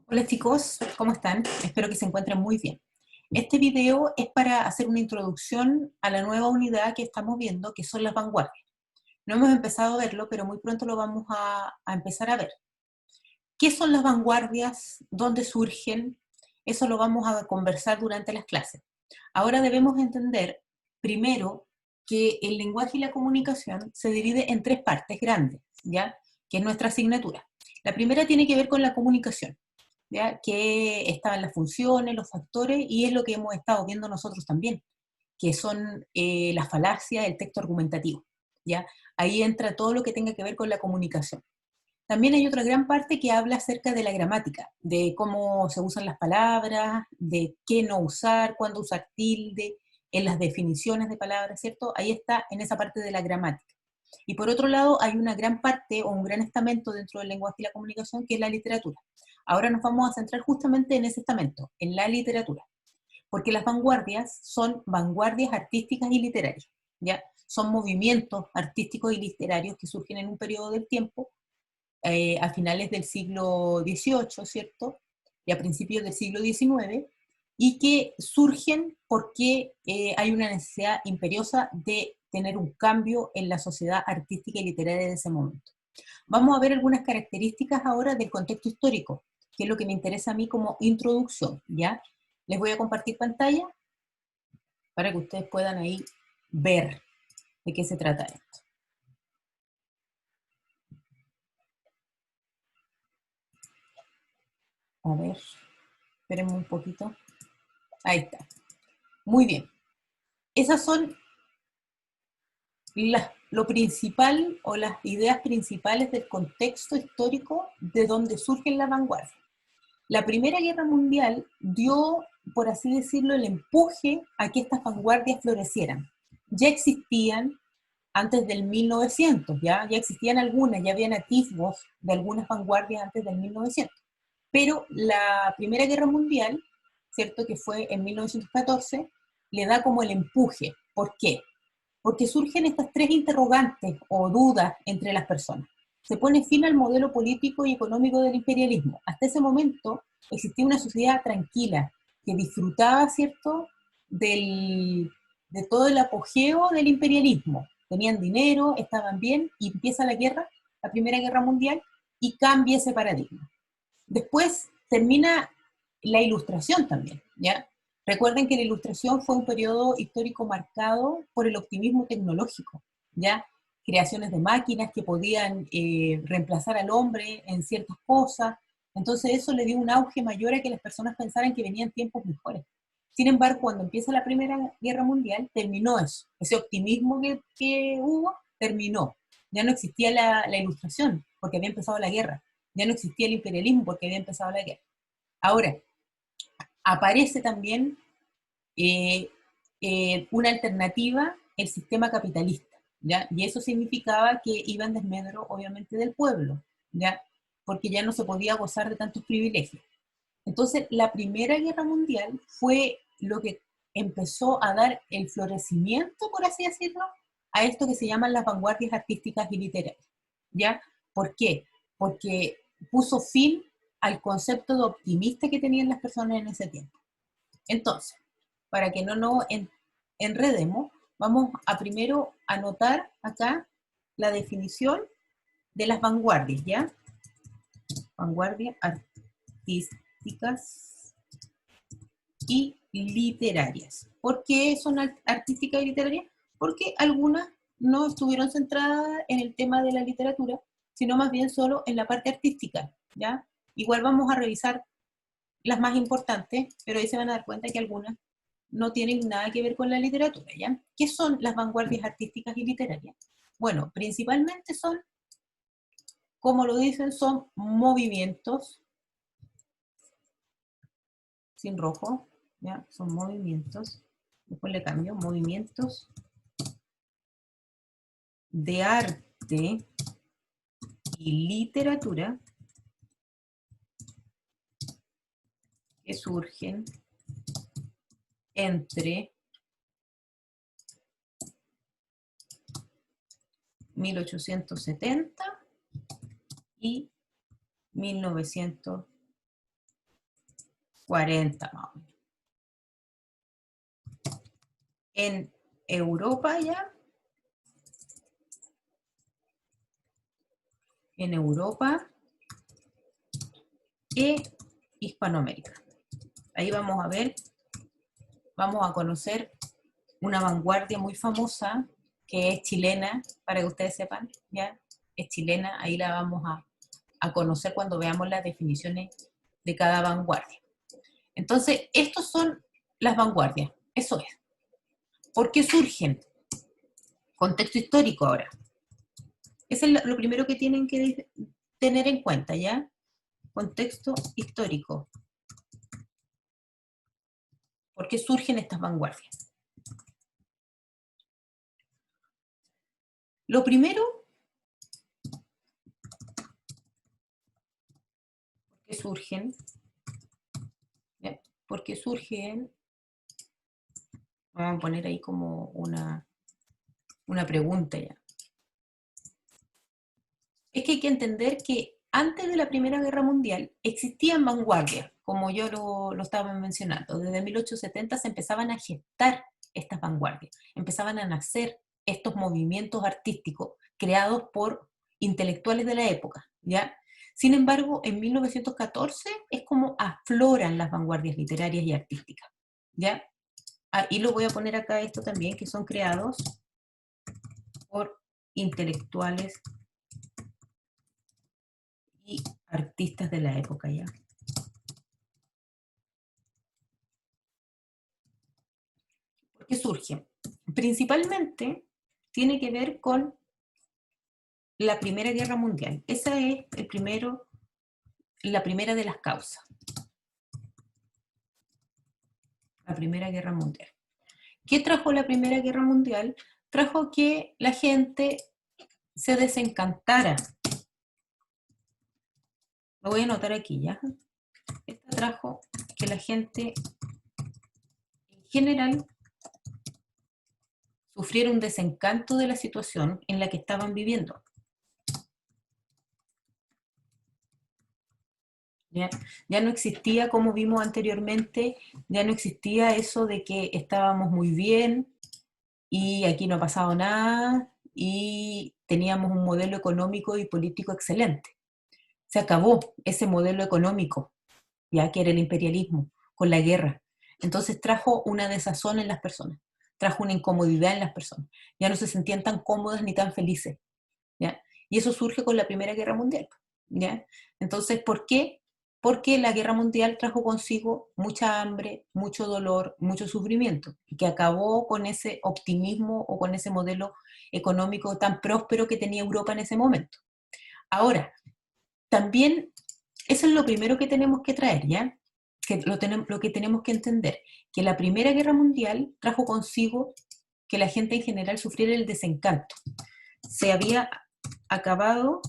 Hola chicos, ¿cómo están? Espero que se encuentren muy bien. Este video es para hacer una introducción a la nueva unidad que estamos viendo, que son las vanguardias. No hemos empezado a verlo, pero muy pronto lo vamos a empezar a ver. ¿Qué son las vanguardias? ¿Dónde surgen? Eso lo vamos a conversar durante las clases. Ahora debemos entender, primero, que el lenguaje y la comunicación se divide en tres partes grandes, ¿ya? Que es nuestra asignatura. La primera tiene que ver con la comunicación, ¿ya? Que estaban las funciones, los factores, y es lo que hemos estado viendo nosotros también, que son las falacias, el texto argumentativo, ¿ya? Ahí entra todo lo que tenga que ver con la comunicación. También hay otra gran parte que habla acerca de la gramática, de cómo se usan las palabras, de qué no usar, cuándo usar tilde, en las definiciones de palabras, ¿cierto? Ahí está en esa parte de la gramática. Y por otro lado, hay una gran parte o un gran estamento dentro del lenguaje y la comunicación que es la literatura. Ahora nos vamos a centrar justamente en ese estamento, en la literatura, porque las vanguardias son vanguardias artísticas y literarias, ¿ya? Son movimientos artísticos y literarios que surgen en un periodo del tiempo a finales del siglo XVIII, ¿cierto? Y a principios del siglo XIX, y que surgen porque hay una necesidad imperiosa de tener un cambio en la sociedad artística y literaria de ese momento. Vamos a ver algunas características ahora del contexto histórico, que es lo que me interesa a mí como introducción, ¿ya? Les voy a compartir pantalla para que ustedes puedan ahí ver de qué se trata esto. A ver, espérenme un poquito. Ahí está. Muy bien. Esas son lo principal o las ideas principales del contexto histórico de donde surgen las vanguardias. La Primera Guerra Mundial dio, por así decirlo, el empuje a que estas vanguardias florecieran. Ya existían antes del 1900, ya existían algunas, ya habían atisbos de algunas vanguardias antes del 1900. Pero la Primera Guerra Mundial, ¿cierto? Que fue en 1914, le da como el empuje. ¿Por qué? Porque surgen estas tres interrogantes o dudas entre las personas. Se pone fin al modelo político y económico del imperialismo. Hasta ese momento existía una sociedad tranquila que disfrutaba, ¿cierto?, de todo el apogeo del imperialismo. Tenían dinero, estaban bien, y empieza la guerra, la Primera Guerra Mundial, y cambia ese paradigma. Después termina la Ilustración también, ¿ya? Recuerden que la Ilustración fue un periodo histórico marcado por el optimismo tecnológico, ¿ya? Creaciones de máquinas que podían reemplazar al hombre en ciertas cosas. Entonces eso le dio un auge mayor a que las personas pensaran que venían tiempos mejores. Sin embargo, cuando empieza la Primera Guerra Mundial, terminó eso. Ese optimismo que hubo, terminó. Ya no existía la Ilustración, porque había empezado la guerra. Ya no existía el imperialismo, porque había empezado la guerra. Ahora, aparece también eh, una alternativa, el sistema capitalista, ¿ya? Y eso significaba que iba en desmedro, obviamente, del pueblo, ¿ya? Porque ya no se podía gozar de tantos privilegios. Entonces, la Primera Guerra Mundial fue lo que empezó a dar el florecimiento, por así decirlo, a esto que se llaman las vanguardias artísticas y literarias, ¿ya? ¿Por qué? Porque puso fin al concepto de optimista que tenían las personas en ese tiempo. Entonces, para que no nos enredemos, vamos a primero anotar acá la definición de las vanguardias, ¿ya? Vanguardias artísticas y literarias. ¿Por qué son artísticas y literarias? Porque algunas no estuvieron centradas en el tema de la literatura, sino más bien solo en la parte artística, ¿ya? Igual vamos a revisar las más importantes, pero ahí se van a dar cuenta que algunas no tienen nada que ver con la literatura, ¿ya? ¿Qué son las vanguardias artísticas y literarias? Bueno, principalmente son, como lo dicen, son movimientos, sin rojo, ¿ya? Son movimientos, después le cambio, movimientos de arte y literatura que surgen entre 1870 y 1900 40 más o menos. En Europa ya, en Europa e Hispanoamérica. Ahí vamos a ver, vamos a conocer una vanguardia muy famosa que es chilena, para que ustedes sepan, ¿ya? Es chilena, ahí la vamos a conocer cuando veamos las definiciones de cada vanguardia. Entonces, estos son las vanguardias, eso es. ¿Por qué surgen? Contexto histórico ahora. Eso es lo primero que tienen que tener en cuenta, ¿ya? Contexto histórico. ¿Por qué surgen estas vanguardias? Lo primero, ¿por qué surgen? ¿Ya? ¿Por qué surgen? Vamos a poner ahí como una pregunta ya. Es que hay que entender que antes de la Primera Guerra Mundial existían vanguardias, como yo lo estaba mencionando. Desde 1870 se empezaban a gestar estas vanguardias, empezaban a nacer estos movimientos artísticos creados por intelectuales de la época, ¿ya? Sin embargo, en 1914 es como afloran las vanguardias literarias y artísticas, ¿ya? Y lo voy a poner acá esto también, que son creados por intelectuales y artistas de la época ya. ¿Por qué surge? Principalmente tiene que ver con la Primera Guerra Mundial. Esa es la primera de las causas. La Primera Guerra Mundial. ¿Qué trajo la Primera Guerra Mundial? Trajo que la gente se desencantara. Lo voy a anotar aquí ya. Esta trajo que la gente en general sufriera un desencanto de la situación en la que estaban viviendo. ¿Ya? Ya no existía, como vimos anteriormente, ya no existía eso de que estábamos muy bien y aquí no ha pasado nada y teníamos un modelo económico y político excelente. Se acabó ese modelo económico, ya que era el imperialismo, con la guerra. Entonces trajo una desazón en las personas, trajo una incomodidad en las personas. Ya no se sentían tan cómodas ni tan felices, ¿ya? Y eso surge con la Primera Guerra Mundial, ¿ya? Entonces, ¿por qué? Porque la guerra mundial trajo consigo mucha hambre, mucho dolor, mucho sufrimiento, y que acabó con ese optimismo o con ese modelo económico tan próspero que tenía Europa en ese momento. Ahora, también eso es lo primero que tenemos que traer, ¿ya? Que lo que tenemos que entender, que la Primera Guerra Mundial trajo consigo que la gente en general sufriera el desencanto. Se había acabado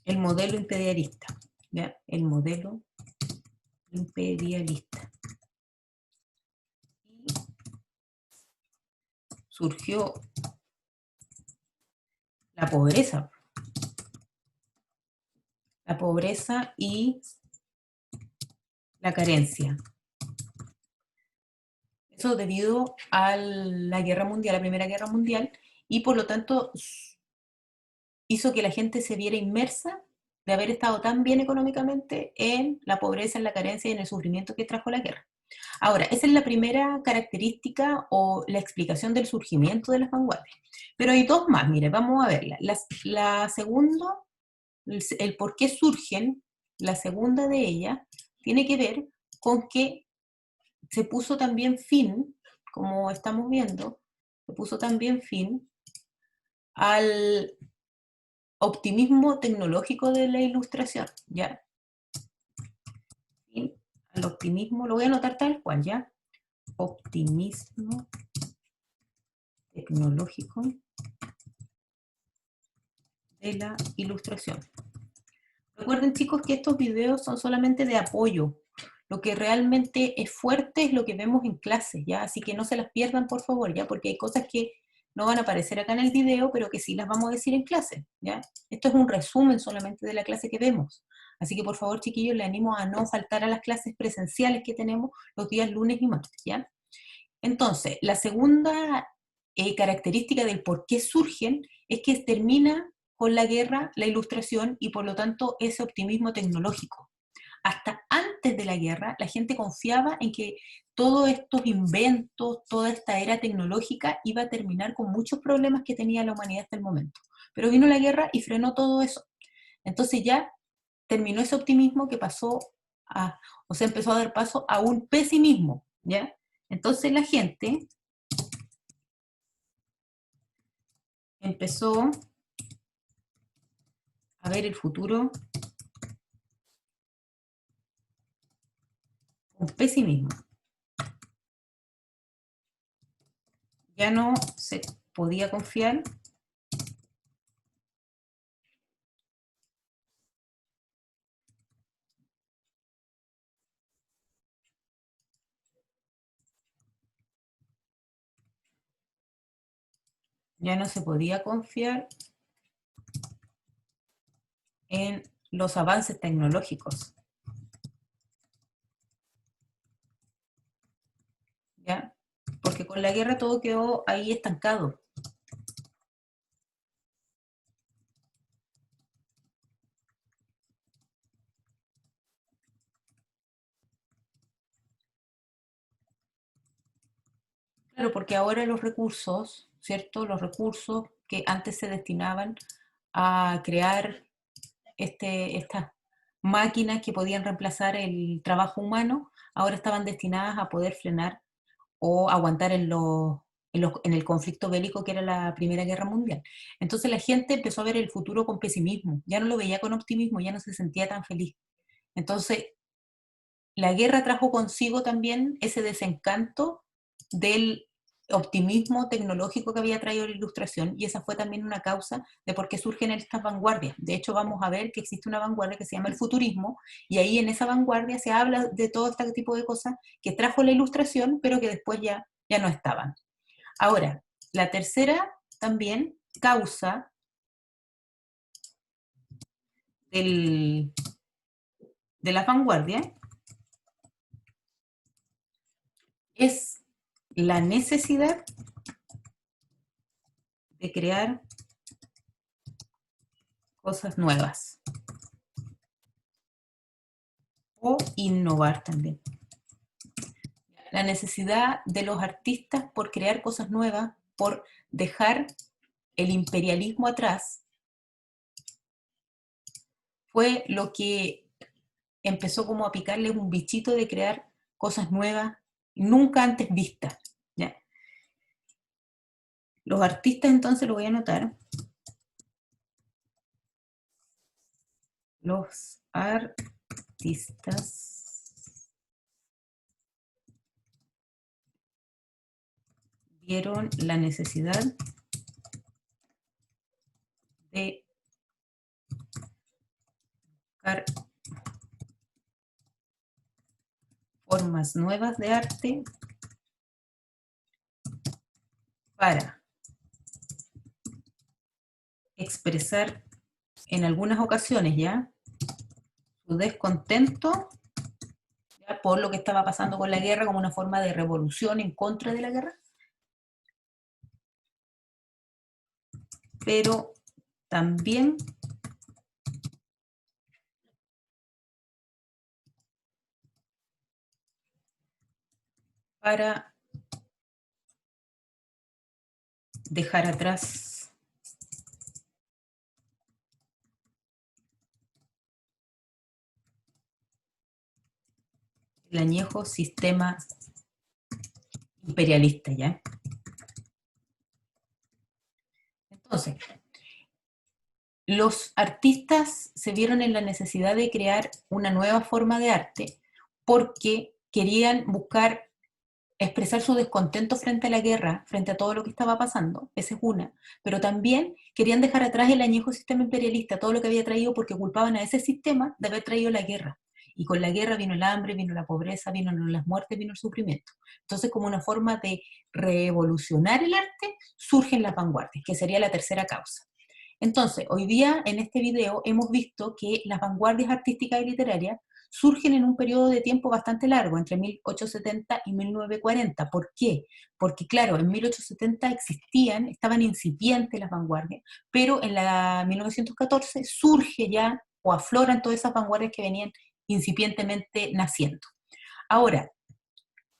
el modelo imperialista, ¿ya? El modelo imperialista. Y surgió la pobreza y la carencia. Eso debido a la guerra mundial, la Primera Guerra Mundial, y por lo tanto hizo que la gente se viera inmersa de haber estado tan bien económicamente en la pobreza, en la carencia y en el sufrimiento que trajo la guerra. Ahora, esa es la primera característica o la explicación del surgimiento de las vanguardias. Pero hay dos más, mire, vamos a verla. La segunda, el por qué surgen, la segunda de ellas, tiene que ver con que se puso también fin, como estamos viendo, se puso también fin al optimismo tecnológico de la ilustración, ¿ya? Fin al optimismo, lo voy a anotar tal cual, ¿ya? Optimismo tecnológico de la ilustración. Recuerden, chicos, que estos videos son solamente de apoyo. Lo que realmente es fuerte es lo que vemos en clases, ¿ya? Así que no se las pierdan, por favor, ¿ya? Porque hay cosas que no van a aparecer acá en el video, pero que sí las vamos a decir en clase, ¿ya? Esto es un resumen solamente de la clase que vemos. Así que por favor, chiquillos, les animo a no faltar a las clases presenciales que tenemos los días lunes y martes, ¿ya? Entonces, la segunda característica del por qué surgen es que termina con la guerra, la ilustración y por lo tanto ese optimismo tecnológico. Hasta antes de la guerra, la gente confiaba en que todos estos inventos, toda esta era tecnológica iba a terminar con muchos problemas que tenía la humanidad hasta el momento. Pero vino la guerra y frenó todo eso. Entonces ya terminó ese optimismo que pasó a, o sea, empezó a dar paso a un pesimismo, ¿ya? Entonces la gente empezó a ver el futuro con pesimismo. Ya no se podía confiar ya no se podía confiar en los avances tecnológicos, ¿ya? Porque con la guerra todo quedó ahí estancado. Claro, porque ahora los recursos, ¿cierto? Los recursos que antes se destinaban a crear estas máquinas que podían reemplazar el trabajo humano, ahora estaban destinadas a poder frenar o aguantar en el conflicto bélico que era la Primera Guerra Mundial. Entonces la gente empezó a ver el futuro con pesimismo, ya no lo veía con optimismo, ya no se sentía tan feliz. Entonces la guerra trajo consigo también ese desencanto del optimismo tecnológico que había traído la ilustración, y esa fue también una causa de por qué surgen estas vanguardias. De hecho, vamos a ver que existe una vanguardia que se llama el futurismo, y ahí en esa vanguardia se habla de todo este tipo de cosas que trajo la ilustración, pero que después ya no estaban. Ahora, la tercera también causa del, de las vanguardias es la necesidad de crear cosas nuevas o innovar también. La necesidad de los artistas por crear cosas nuevas, por dejar el imperialismo atrás, fue lo que empezó como a picarles un bichito de crear cosas nuevas, nunca antes vistas, ¿ya? Los artistas, entonces, lo voy a anotar, los artistas vieron la necesidad de buscar formas nuevas de arte para expresar en algunas ocasiones ya su descontento ya, por lo que estaba pasando con la guerra, como una forma de revolución en contra de la guerra, pero también para dejar atrás el añejo sistema imperialista, ¿ya? Entonces, los artistas se vieron en la necesidad de crear una nueva forma de arte porque querían buscar expresar su descontento frente a la guerra, frente a todo lo que estaba pasando, esa es una, pero también querían dejar atrás el añejo sistema imperialista, todo lo que había traído, porque culpaban a ese sistema de haber traído la guerra. Y con la guerra vino el hambre, vino la pobreza, vino las muertes, vino el sufrimiento. Entonces, como una forma de revolucionar el arte, surgen las vanguardias, que sería la tercera causa. Entonces, hoy día en este video hemos visto que las vanguardias artísticas y literarias surgen en un periodo de tiempo bastante largo, entre 1870 y 1940. ¿Por qué? Porque claro, en 1870 existían, estaban incipientes las vanguardias, pero en la 1914 surge ya o afloran todas esas vanguardias que venían incipientemente naciendo. Ahora,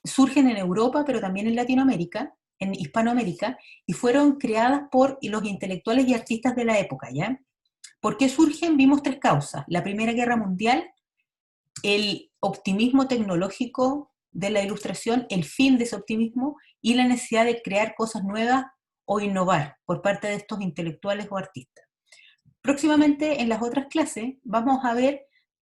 surgen en Europa, pero también en Latinoamérica, en Hispanoamérica, y fueron creadas por los intelectuales y artistas de la época, ¿ya? ¿Por qué surgen? Vimos tres causas. La Primera Guerra Mundial, el optimismo tecnológico de la ilustración, el fin de ese optimismo y la necesidad de crear cosas nuevas o innovar por parte de estos intelectuales o artistas. Próximamente en las otras clases vamos a ver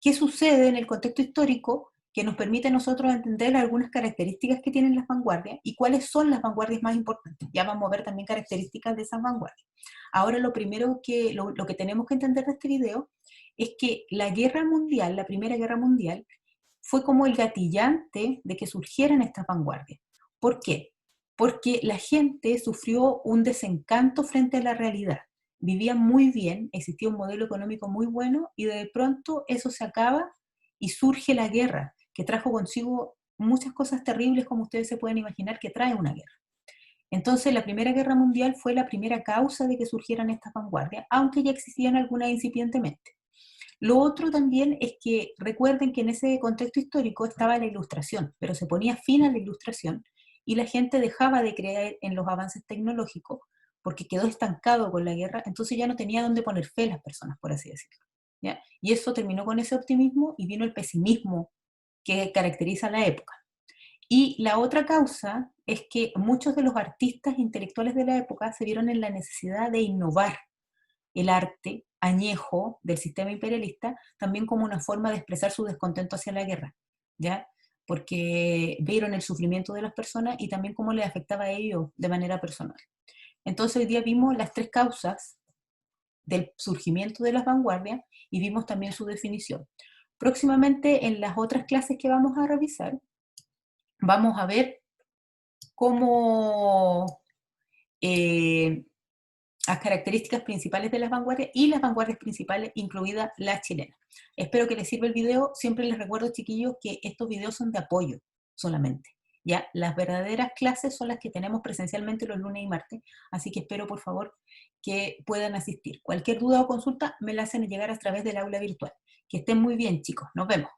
qué sucede en el contexto histórico que nos permite a nosotros entender algunas características que tienen las vanguardias y cuáles son las vanguardias más importantes. Ya vamos a ver también características de esas vanguardias. Ahora lo primero lo que tenemos que entender de este video es que la guerra mundial, la Primera Guerra Mundial, fue como el gatillante de que surgieran estas vanguardias. ¿Por qué? Porque la gente sufrió un desencanto frente a la realidad. Vivían muy bien, existía un modelo económico muy bueno y de pronto eso se acaba y surge la guerra, que trajo consigo muchas cosas terribles como ustedes se pueden imaginar que trae una guerra. Entonces la Primera Guerra Mundial fue la primera causa de que surgieran estas vanguardias, aunque ya existían algunas incipientemente. Lo otro también es que recuerden que en ese contexto histórico estaba la ilustración, pero se ponía fin a la ilustración y la gente dejaba de creer en los avances tecnológicos porque quedó estancado con la guerra, entonces ya no tenía dónde poner fe las personas, por así decirlo. ¿Ya? Y eso terminó con ese optimismo y vino el pesimismo que caracteriza la época. Y la otra causa es que muchos de los artistas intelectuales de la época se vieron en la necesidad de innovar el arte añejo del sistema imperialista también como una forma de expresar su descontento hacia la guerra, ¿ya? Porque vieron el sufrimiento de las personas y también cómo les afectaba a ellos de manera personal. Entonces hoy día vimos las tres causas del surgimiento de las vanguardias y vimos también su definición. Próximamente en las otras clases que vamos a revisar, vamos a ver cómo las características principales de las vanguardias y las vanguardias principales, incluida la chilena. Espero que les sirva el video. Siempre les recuerdo, chiquillos, que estos videos son de apoyo solamente. Ya, las verdaderas clases son las que tenemos presencialmente los lunes y martes, así que espero, por favor, que puedan asistir. Cualquier duda o consulta me la hacen llegar a través del aula virtual. Que estén muy bien, chicos. Nos vemos.